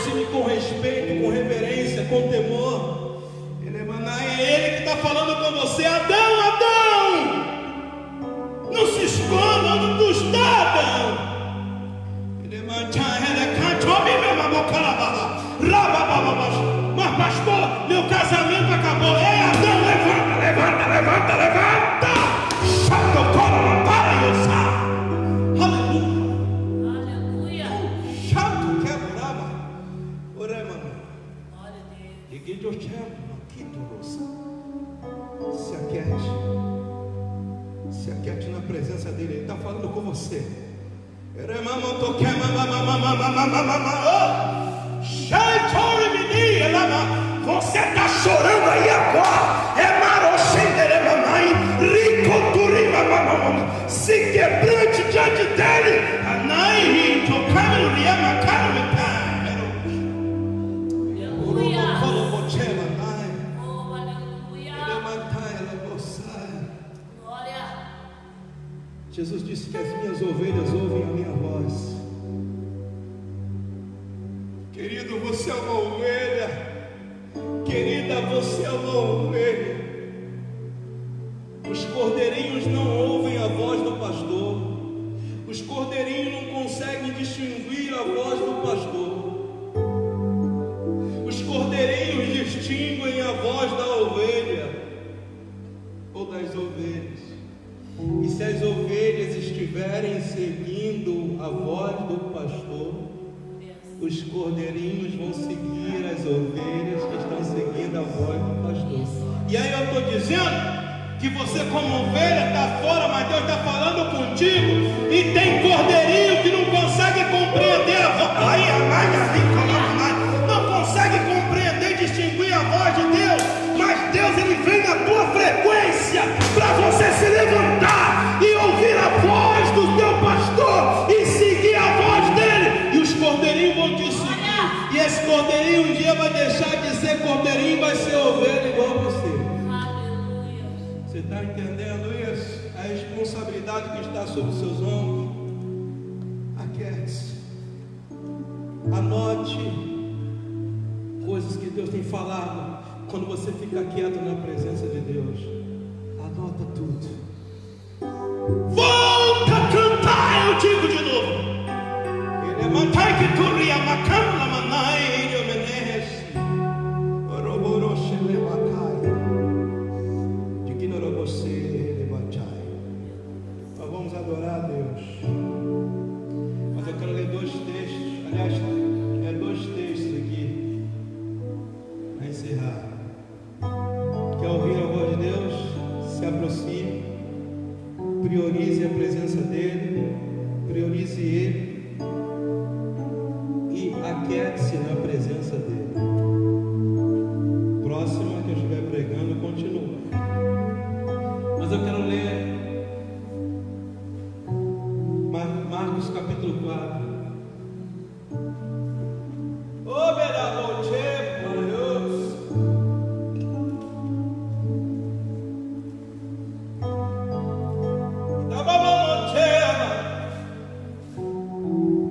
aproxime com respeito, com reverência, com temor. É Ele que está falando com você. Adão, Adão, não se esconda onde tu está, Adão. Mas pastor, meu casamento acabou. Ei, Adão, levanta, levanta, levanta, levanta. Chato, cora, para, aleluia. Aleluia. Chato, quebrava. Orema. Glória a Deus. E que Deus te ama, aqui tu se aquiete. Se aquiete na presença dele. Ele está falando com você. Você está chorando aí agora. Se quebrante diante dele. Aleluia. Oh, aleluia. Glória. Jesus disse que as minhas ovelhas ouvem a minha voz. Querido, você é uma ovelha. Querida, você é uma ovelha. Os cordeirinhos não ouvem a voz do pastor. Os cordeirinhos não conseguem distinguir a voz do pastor. Os cordeirinhos distinguem a voz da ovelha ou das ovelhas. E se as ovelhas estiverem seguindo a voz do pastor, os cordeirinhos vão seguir as ovelhas que estão seguindo a voz do pastor. E aí eu estou dizendo que você como ovelha está fora, mas Deus está falando contigo. E tem cordeirinho que não consegue compreender a voz. Não consegue compreender, distinguir a voz de Deus. Mas Deus, ele vem na tua frequência para você se levantar e ouvir a voz do teu pastor e seguir a voz dele. E os cordeirinhos vão te seguir. E esse cordeirinho um dia vai deixar de ser cordeirinho e vai ser ovelha igual a você. Você está entendendo isso? A responsabilidade que está sobre os seus ombros. Aquece. Anote coisas que Deus tem falado. Quando você fica quieto na presença de Deus, anota tudo. Volta a cantar, eu digo de novo. Ele é mantai que corria macamla manai eu menese. Oroboroche levatai. De que não você levatai. Nós vamos adorar a Deus. Mas eu quero ler dois textos. Aliás, dois textos aqui para encerrar. Quer ouvir a voz de Deus? Se aproxime, priorize a presença dele, priorize ele e aquiete-se na presença dele. Próxima que eu estiver pregando, continua. Mas eu quero ler Marcos capítulo 4.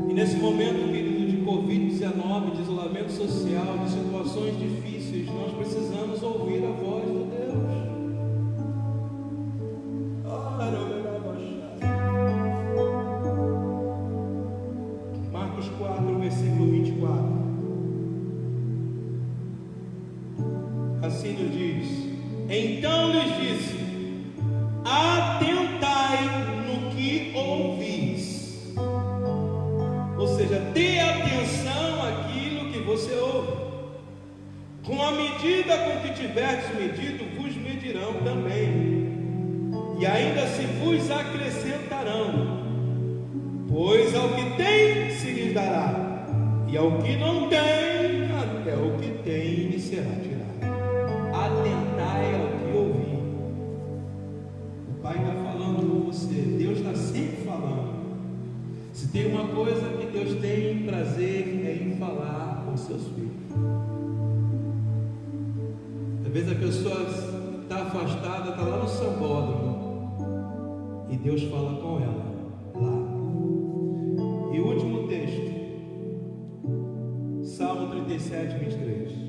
E nesse momento, querido, de Covid-19, de isolamento social, de situações difíceis, nós precisamos ouvir a voz de Deus. Marcos 4, versículo 24. Assim nos diz: então lhes disse: atentai no que ouvis. Ou seja, dê atenção àquilo que você ouve. Com a medida com que tiverdes medido, vos medirão também. E ainda se vos acrescentarão. Pois ao que tem se lhes dará, e ao que não tem, até o que tem lhe será tirado. Atentai ao que ouvir. O Pai está falando com você. Deus está sempre falando. Se tem uma coisa que Deus tem prazer, é em falar com seus filhos. Às vezes a pessoa está afastada, está lá no sambódromo, e Deus fala com ela lá. E o último texto, Salmo Salmo 37, 23.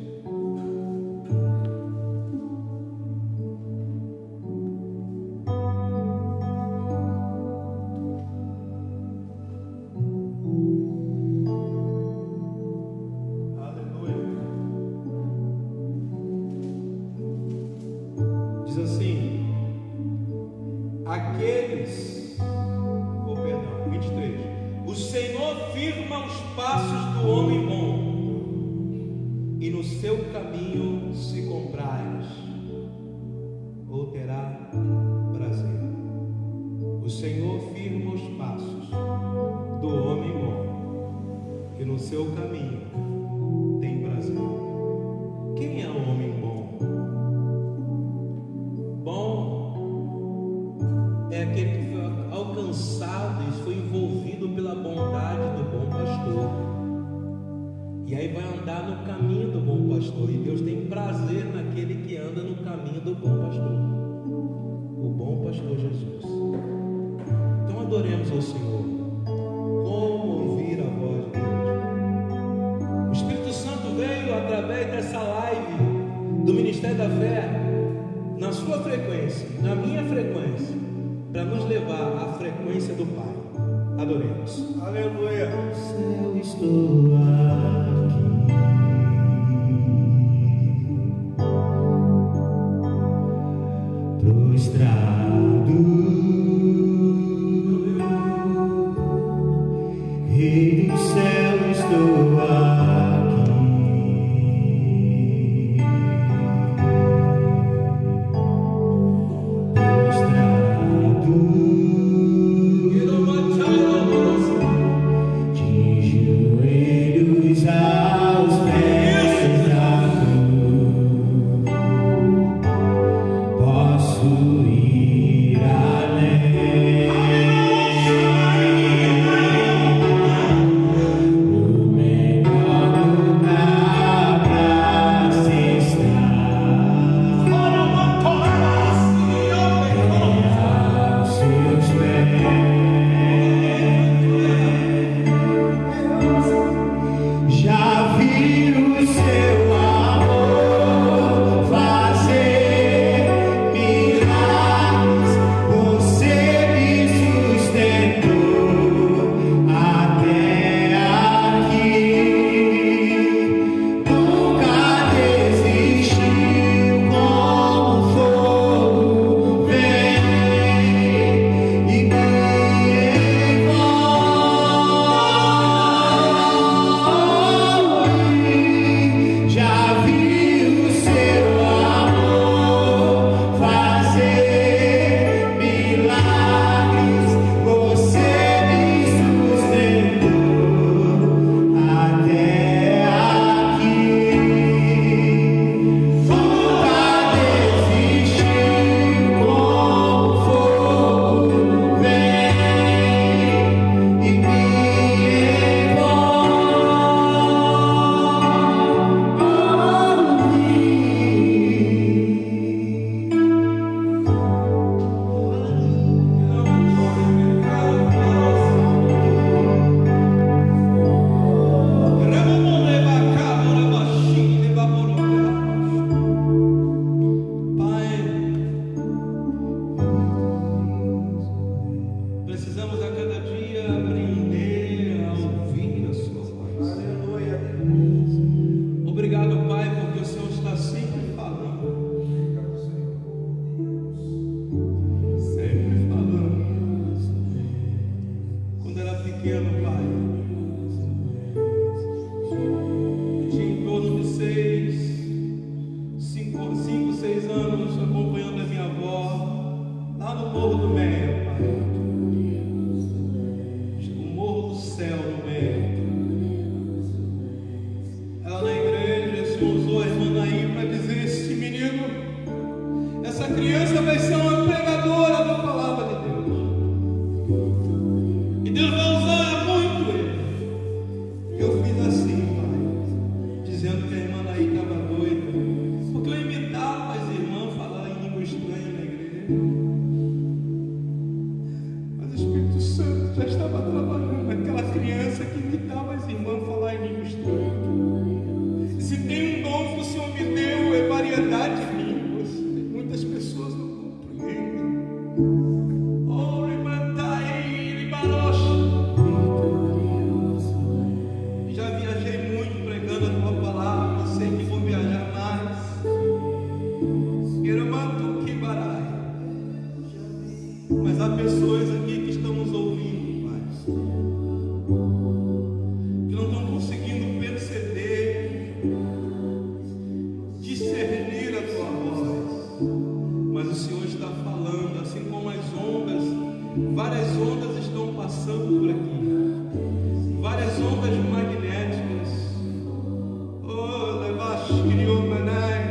Já estava trabalhando, aquela criança que imitava as irmãs falar em língua estranha.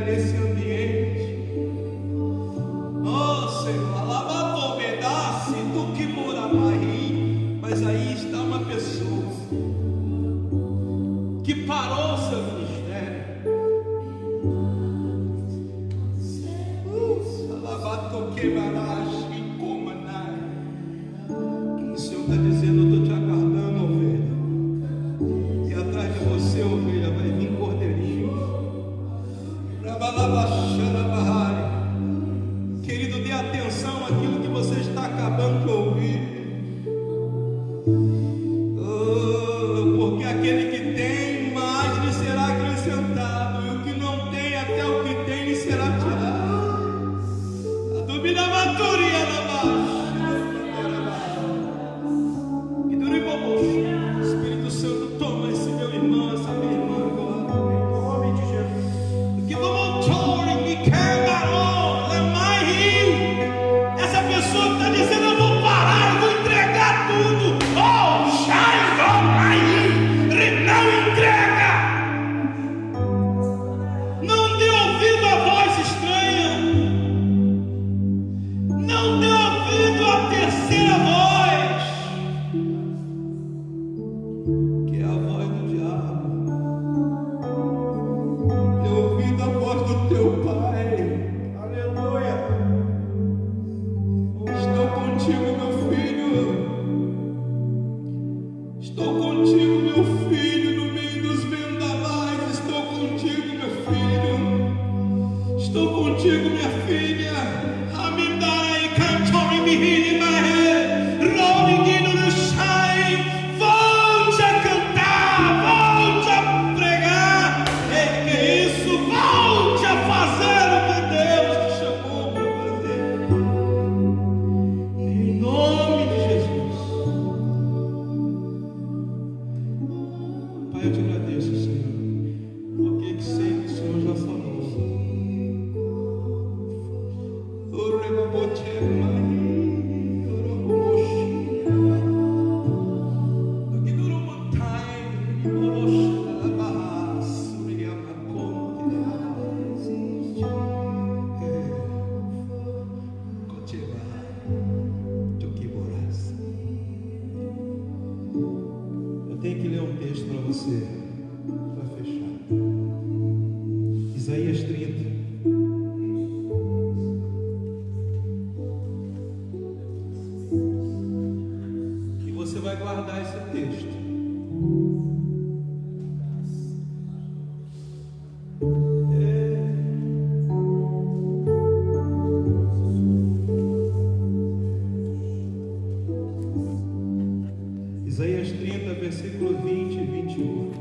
nesse ambiente. Oh Senhor, alabadomedasse do que moramai. Mas aí está uma pessoa que parou o seu ministério. O Senhor está dizendo: eu estou te aguardando, ovelha. E atrás de você, ovelha, vai vir cordeirinho. Querido, dê atenção àquilo que você está acabando de ouvir. Porque aquele que tem, mais lhe será acrescentado, e o que não tem, até o que tem lhe será tirado. A dúvida maturia na baixa. Espírito Santo, toma esse meu irmão, essa minha irmã agora, em nome de Jesus. Que essa pessoa que está dizendo: eu vou parar, eu vou entregar tudo. Oh, não entrega. Não dê ouvido à voz estranha. Não dê ouvido à terceira voz, que é a voz do diabo. Dê ouvido à voz do teu Pai. Aleluia. Estou contigo, meu filho. Estou contigo, meu filho, no meio dos vendavais. Estou contigo, meu filho. Estou contigo, minha filha. Amidai, cantori, mihiri, mahe, roliguino no chai. Volte a cantar, volte a pregar. É que é isso, volte a fazer o que Deus te chamou para fazer. Em nome de Jesus. Pai, eu te agradeço, Senhor, porque sei que o Senhor já falou. Eu tenho que ler um texto para você, para fechar. Isaías 30. E você vai guardar esse texto. Isaías 30, versículo 20 e 21.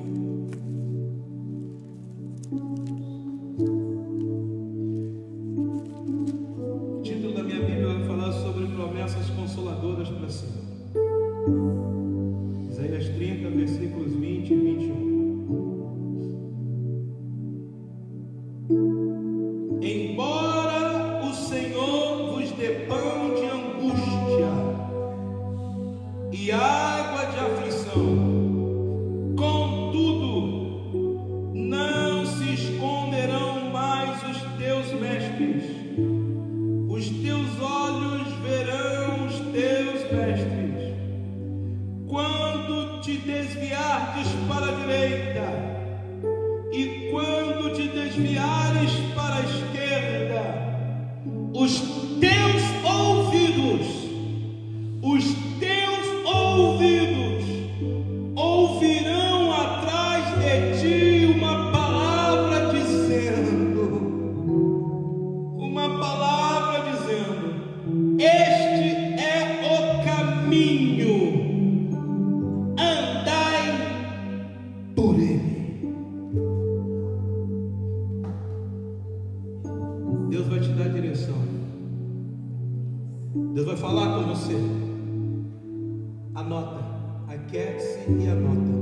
O título da minha Bíblia vai falar sobre promessas consoladoras para si. Isaías 30, versículos 20 e 21. Embora o Senhor vos dê pão de angústia e água de aflição, contudo, não se esconderão mais os teus mestres. Os teus olhos verão os teus mestres. Quando te desviardes para a direita e quando te desviares para a esquerda, os teus ouvidos ouvirão atrás de ti uma palavra dizendo: este é o caminho, andai por ele. Deus vai te dar direção. Deus vai falar com você. Anota, aquece e anota.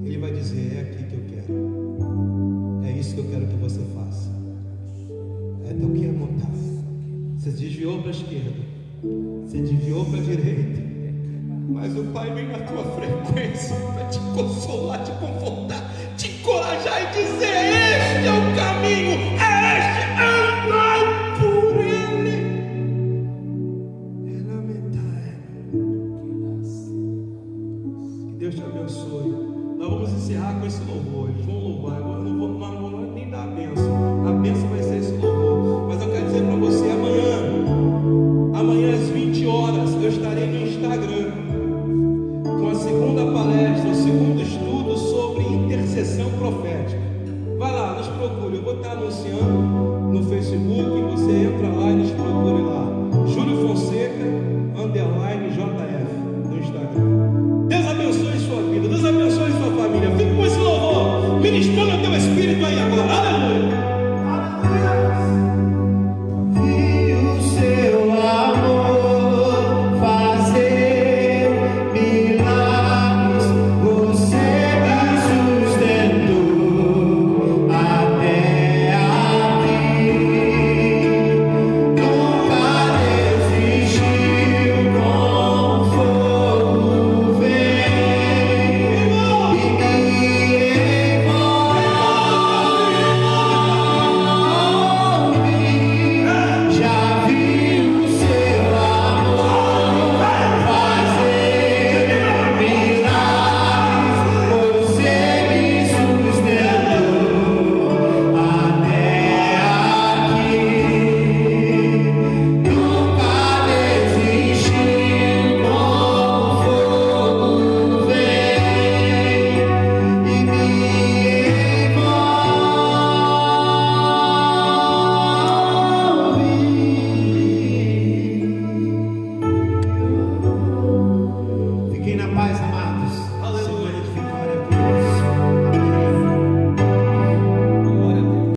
Ele vai dizer: é aqui que eu quero, é isso que eu quero que você faça. É do que anotar. Você desviou para a esquerda, você desviou para a direita, mas o Pai vem na tua frequência para te consolar, te confortar, te encorajar e dizer: este caminho é este, andai por ele. Que Deus te abençoe. Nós vamos encerrar com esse louvor. Eles vão louvar. Eu não vou nem dar a bênção. A bênção vai ser esse louvor. Mas eu quero dizer para você, amanhã às 20 horas, eu estarei no Instagram com a segunda palestra, o segundo estudo sobre intercessão profética. Vai lá, nos procure. Eu vou estar anunciando no Facebook. Você entra lá e nos procure lá. Júlio Fonseca _JF no Instagram. Deus abençoe sua vida. Deus abençoe sua família. Fique com esse louvor ministrando o teu espírito aí agora.